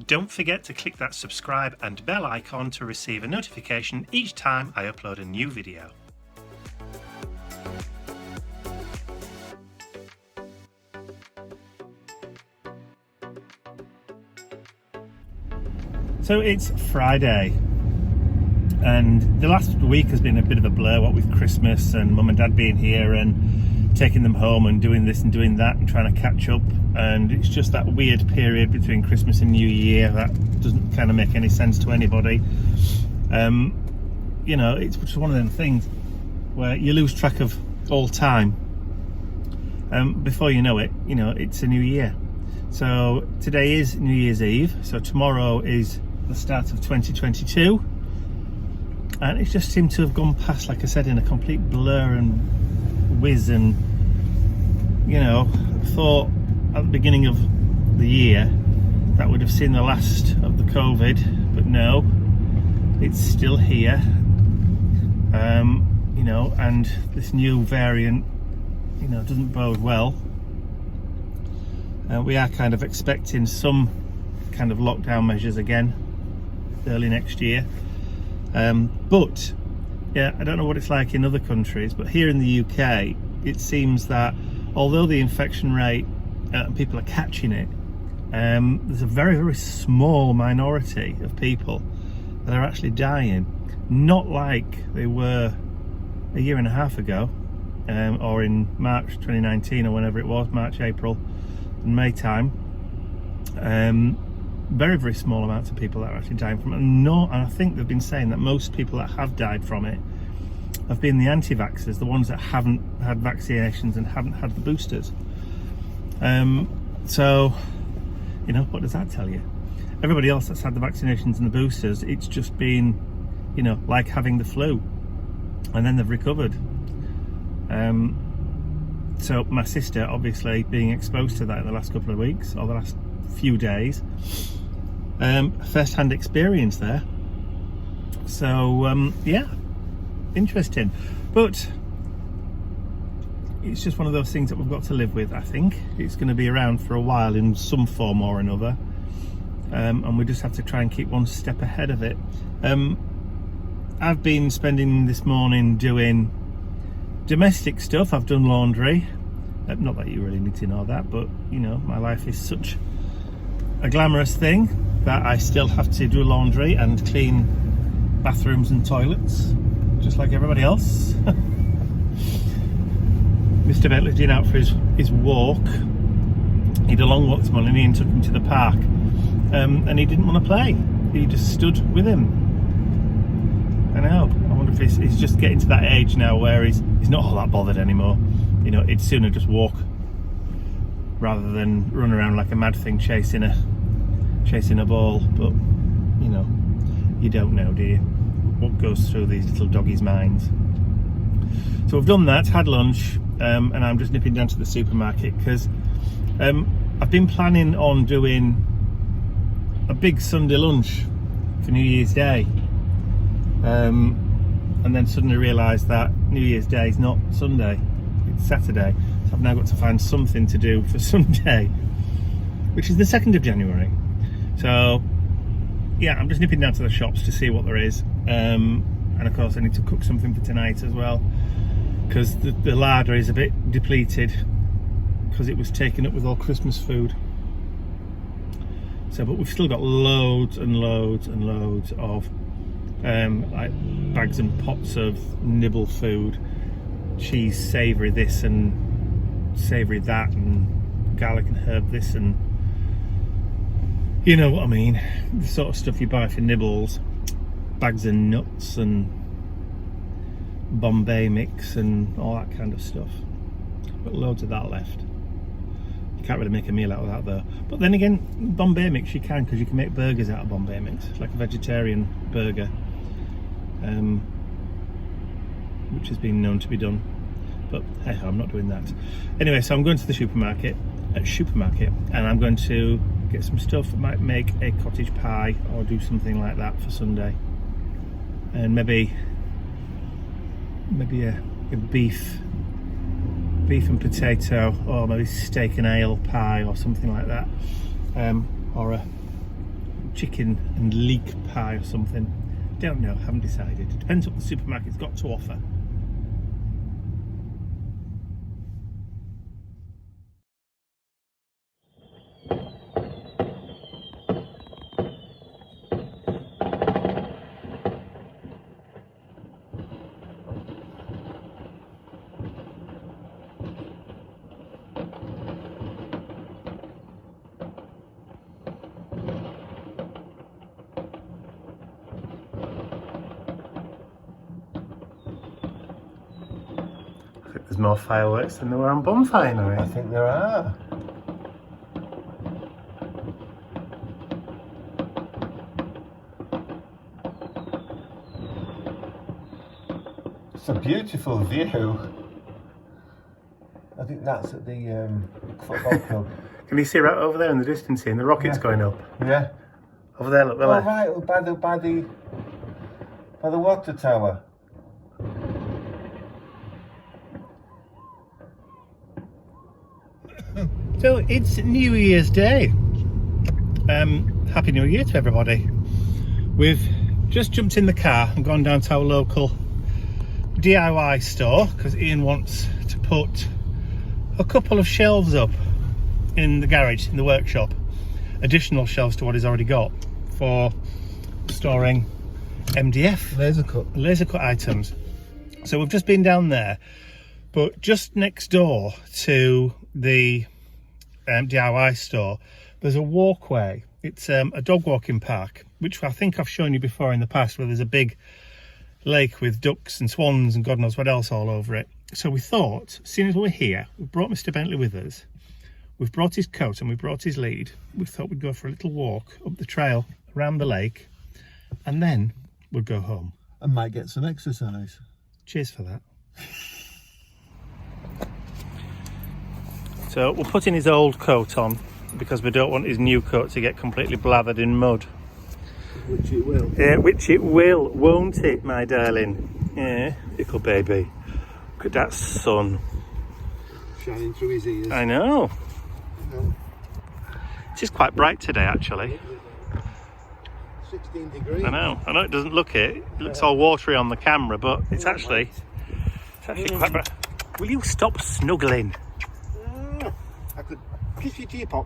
don't forget to click that subscribe and bell icon to receive a notification each time I upload a new video. So it's Friday, and the last week has been a bit of a blur, what with Christmas and Mum and Dad being here and taking them home and doing this and doing that and trying to catch up, and it's just that weird period between Christmas and New Year that doesn't kind of make any sense to anybody. You know, it's just one of them things where you lose track of all time. Before you know it, it's a new year. So today is New Year's Eve, so tomorrow is the start of 2022, and it just seemed to have gone past, like I said, in a complete blur and whiz. And thought at the beginning of the year that would have seen the last of the COVID, but no, it's still here. And this new variant doesn't bode well. We are kind of expecting some kind of lockdown measures again early next year, but yeah, I don't know what it's like in other countries, but here in the UK it seems that although the infection rate people are catching it, there's a very, very small minority of people that are actually dying, not like they were a year and a half ago, or in March 2019 or whenever it was, March, April and May time. Very, very small amounts of people that are actually dying from it. And I think they've been saying that most people that have died from it have been the anti-vaxxers, the ones that haven't had vaccinations and haven't had the boosters. So, what does that tell you? Everybody else that's had the vaccinations and the boosters, it's just been, like having the flu, and then they've recovered. So my sister, obviously being exposed to that in the last couple of weeks, or the last few days, first-hand experience there. So yeah, interesting, but it's just one of those things that we've got to live with. I think it's going to be around for a while in some form or another, and we just have to try and keep one step ahead of it. I've been spending this morning doing domestic stuff. I've done laundry. Not that you really need to know that, but my life is such a glamorous thing that I still have to do laundry and clean bathrooms and toilets just like everybody else. Mr. Bentley's been out for his walk. He had a long walk this morning. Ian took him to the park, and he didn't want to play. He just stood with him. I know. I wonder if he's just getting to that age now where he's not all that bothered anymore. He'd sooner just walk rather than run around like a mad thing chasing a ball. But you don't know, do you, what goes through these little doggies' minds. So we've done that, had lunch, and I'm just nipping down to the supermarket because I've been planning on doing a big Sunday lunch for New Year's Day, and then suddenly realised that New Year's Day is not Sunday, it's Saturday. So I've now got to find something to do for Sunday, which is the 2nd of January. So yeah, I'm just nipping down to the shops to see what there is, and of course I need to cook something for tonight as well, because the larder is a bit depleted because it was taken up with all Christmas food. So, but we've still got loads and loads and loads of like bags and pots of nibble food, cheese, savoury this and savoury that, and garlic and herb this, and you know what I mean, the sort of stuff you buy for nibbles, bags of nuts and Bombay mix and all that kind of stuff. Got loads of that left. You can't really make a meal out of that though. But then again, Bombay mix you can, because you can make burgers out of Bombay mix, like a vegetarian burger, which has been known to be done. But hey, I'm not doing that. Anyway, so I'm going to the supermarket, and I'm going to get some stuff. I might make a cottage pie or do something like that for Sunday, and maybe a beef and potato, or maybe steak and ale pie or something like that, or a chicken and leek pie or something. Don't know, haven't decided. Depends what the supermarket's got to offer. I think there's more fireworks than there were on bonfire night. I think there are. It's a beautiful view. I think that's at the football club. Can you see right over there in the distance here, and the rockets going up? Yeah. Over there, look, the Oh left. right, by the water tower. So it's New Year's Day. Happy New Year to everybody. We've just jumped in the car and gone down to our local DIY store because Ian wants to put a couple of shelves up in the garage, in the workshop. Additional shelves to what he's already got for storing MDF laser cut items. So we've just been down there, but just next door to the DIY store there's a walkway. It's a dog walking park, which I think I've shown you before in the past, where there's a big lake with ducks and swans and God knows what else all over it. So we thought, as soon as we're here, we've brought Mr. Bentley with us, we've brought his coat and we've brought his lead. We thought we'd go for a little walk up the trail around the lake and then we'd go home. And might get some exercise. Cheers for that. So we're putting his old coat on because we don't want his new coat to get completely blathered in mud. Which it will. Yeah, which it will, won't it, my darling? Yeah, little baby. Look at that sun. Shining through his ears. I know. It is quite bright today, actually. 16 degrees. I know it doesn't look it. It looks all watery on the camera, but it's actually quite bright. Will you stop snuggling? I could kiss your teapot.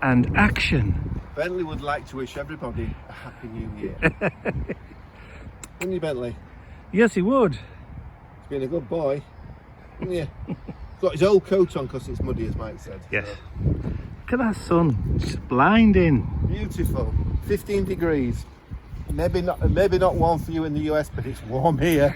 And action. Bentley would like to wish everybody a happy new year. Wouldn't you, Bentley? Yes, he would. He's been a good boy. Wouldn't you? Got his old coat on because it's muddy, as Mike said. Yes. So. Look at that sun. It's blinding. Beautiful. 15 degrees. Maybe not warm for you in the US, but it's warm here.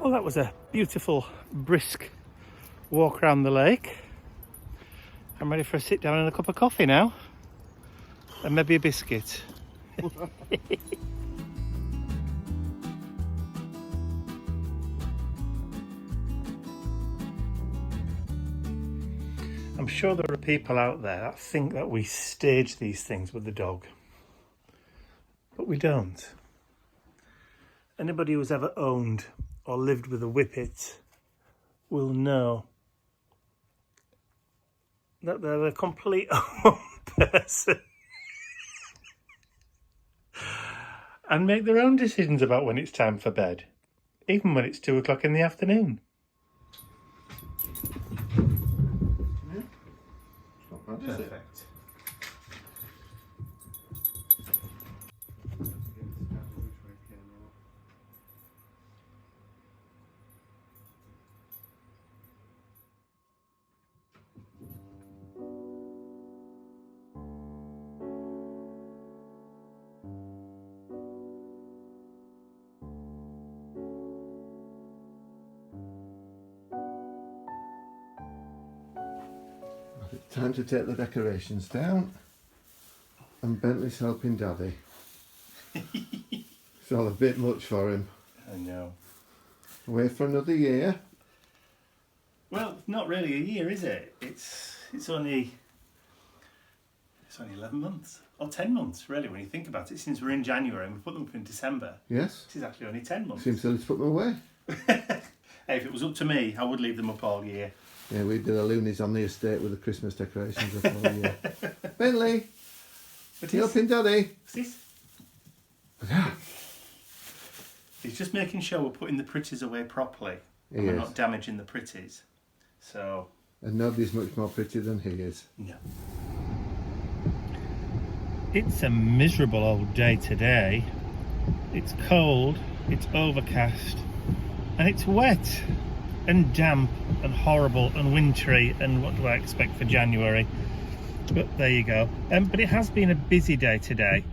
Well, that was a beautiful, brisk walk around the lake. I'm ready for a sit down and a cup of coffee now. and maybe a biscuit. I'm sure there are people out there that think that we stage these things with the dog, but we don't. Anybody who's ever owned or lived with a whippet will know that they're a complete own person and make their own decisions about when it's time for bed, even when it's 2 o'clock in the afternoon. Perfect. Time to take the decorations down, and Bentley's helping Daddy. It's all a bit much for him. I know. Away for another year. Well, not really a year, is it? It's only 11 months or 10 months, really, when you think about it. Since we're in January and we put them up in December. Yes. This is actually only 10 months. Seems silly to put them away. Hey, if it was up to me, I would leave them up all year. Yeah, we did the loonies on the estate with the Christmas decorations up all year. Bentley, you helping Daddy? What's this? Yeah. He's just making sure we're putting the pretties away properly. He And we're is. not damaging the pretties. So, And nobody's much more pretty than he is. no. It's a miserable old day today. It's cold, it's overcast, and it's wet and damp and horrible and wintry, and what do I expect for January? But there you go. But it has been a busy day today.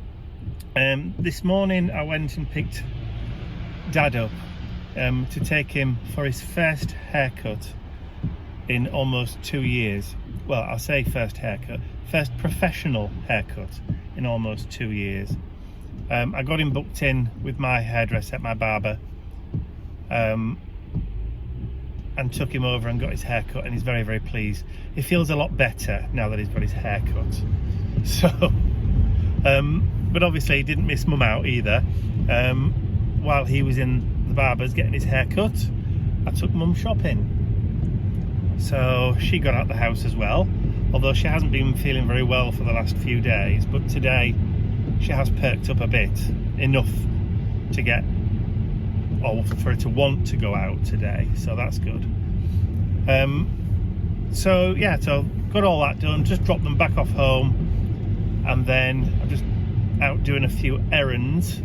This morning I went and picked Dad up to take him for his first haircut in almost 2 years. Well, I'll say first professional haircut in almost 2 years. I got him booked in with my hairdresser, my barber, and took him over and got his hair cut, and he's very, very pleased. He feels a lot better now that he's got his hair cut. So, but obviously he didn't miss Mum out either. While he was in the barber's getting his hair cut, I took Mum shopping. So she got out the house as well, although she hasn't been feeling very well for the last few days, but today she has perked up a bit, enough to get, or for her to want to go out today, so that's good. So yeah, so got all that done, just dropped them back off home, and then I'm just out doing a few errands,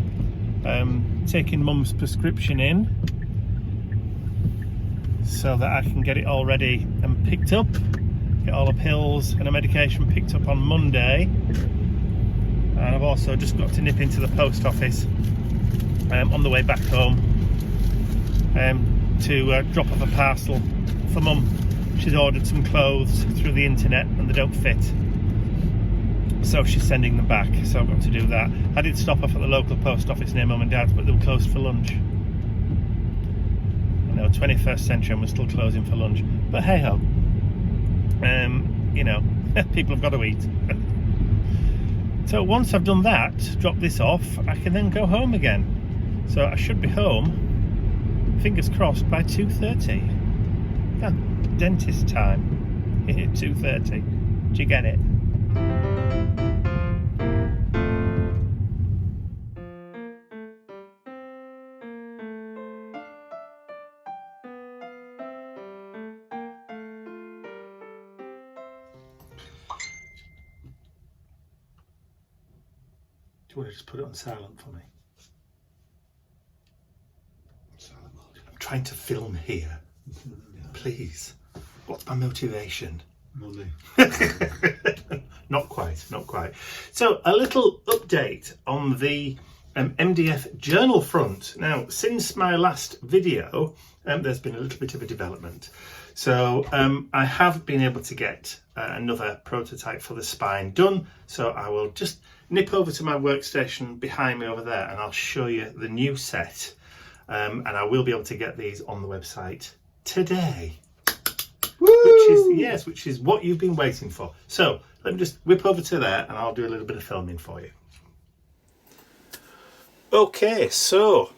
taking Mum's prescription in so that I can get it all ready and picked up, get all the pills and the medication picked up on Monday. And I've also just got to nip into the post office on the way back home to drop off a parcel for Mum. She's ordered some clothes through the internet and they don't fit, so she's sending them back, so I've got to do that. I did stop off at the local post office near Mum and Dad's, but they were closed for lunch. I know, 21st century and we're still closing for lunch, but hey ho, you know, people have got to eat. So once I've done that, drop this off, I can then go home again. So I should be home, fingers crossed, by 2:30. Yeah, dentist time. 2:30. Do you get it? Do you want to just put it on silent for me? Silent mode. I'm trying to film here. Please. What's my motivation? Money. Not quite. So a little update on the MDF journal front. Now, since my last video, there's been a little bit of a development. So I have been able to get another prototype for the spine done. So I will just nip over to my workstation behind me over there and I'll show you the new set. And I will be able to get these on the website today. Woo! Which is what you've been waiting for. So let me just whip over to there and I'll do a little bit of filming for you. Okay, so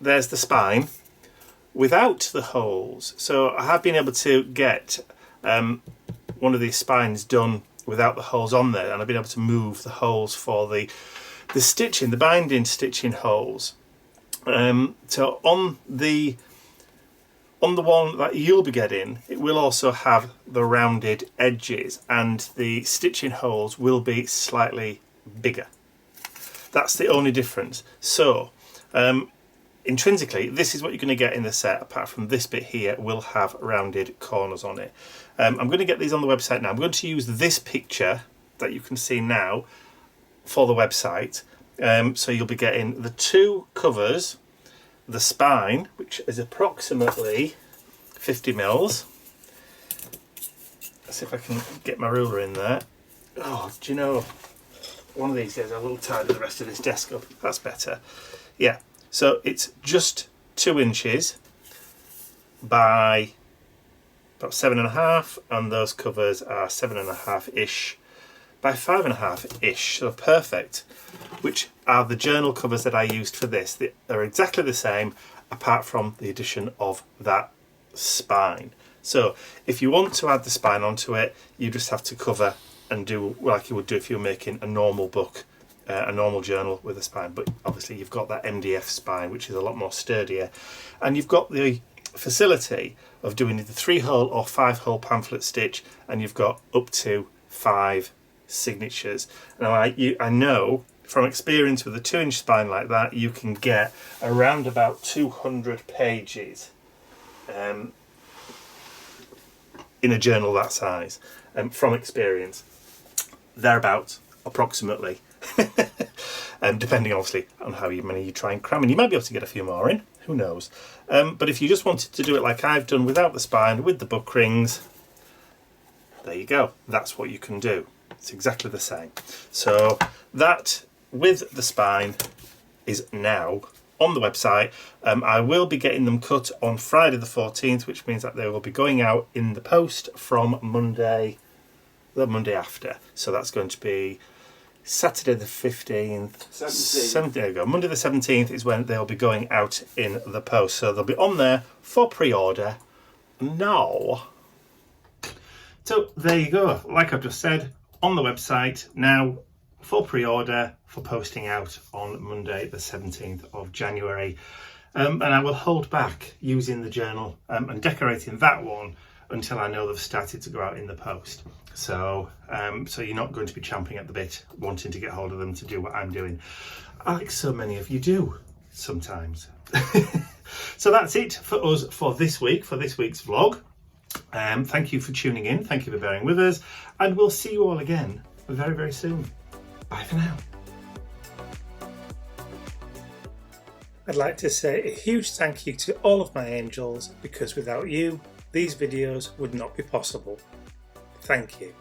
there's the spine without the holes. So I have been able to get one of these spines done without the holes on there, and I've been able to move the holes for the stitching, the binding stitching holes. So on the one that you'll be getting, it will also have the rounded edges and the stitching holes will be slightly bigger. That's the only difference. So intrinsically, this is what you're going to get in the set, apart from this bit here will have rounded corners on it. I'm going to get these on the website now. I'm going to use this picture that you can see now for the website. So you'll be getting the two covers, the spine, which is approximately 50 mils. Let's see if I can get my ruler in there. Oh, do you know, one of these days I will tidy the rest of this desk up. That's better. Yeah, so it's just 2 inches by about 7.5, and those covers are 7.5-ish by 5.5-ish, so perfect. Which are the journal covers that I used for this. They're exactly the same, apart from the addition of that spine. So if you want to add the spine onto it, you just have to cover and do like you would do if you were making a normal book, a normal journal with a spine. But obviously you've got that MDF spine, which is a lot more sturdier, and you've got the facility of doing either 3-hole or 5-hole pamphlet stitch, and you've got up to 5 signatures. Now I know from experience with a 2-inch spine like that, you can get around about 200 pages in a journal that size, from experience. Thereabouts, approximately. Depending obviously on how many you try and cram in. You might be able to get a few more in, who knows. But if you just wanted to do it like I've done without the spine, with the book rings, there you go. That's what you can do. It's exactly the same. So that with the spine is now on the website. I will be getting them cut on Friday the 14th, which means that they will be going out in the post from Monday, the Monday after. So that's going to be Saturday the 15th. 17th. There you go. Monday the 17th is when they'll be going out in the post. So they'll be on there for pre-order now. So there you go. Like I've just said, on the website now for pre-order, for posting out on Monday the 17th of January. And I will hold back using the journal and decorating that one until I know they've started to go out in the post. So you're not going to be champing at the bit wanting to get hold of them to do what I'm doing, like so many of you do sometimes. So that's it for us for this week, for this week's vlog. Thank you for tuning in, thank you for bearing with us, and we'll see you all again very, very soon. Bye for now. I'd like to say a huge thank you to all of my angels, because without you, these videos would not be possible. Thank you.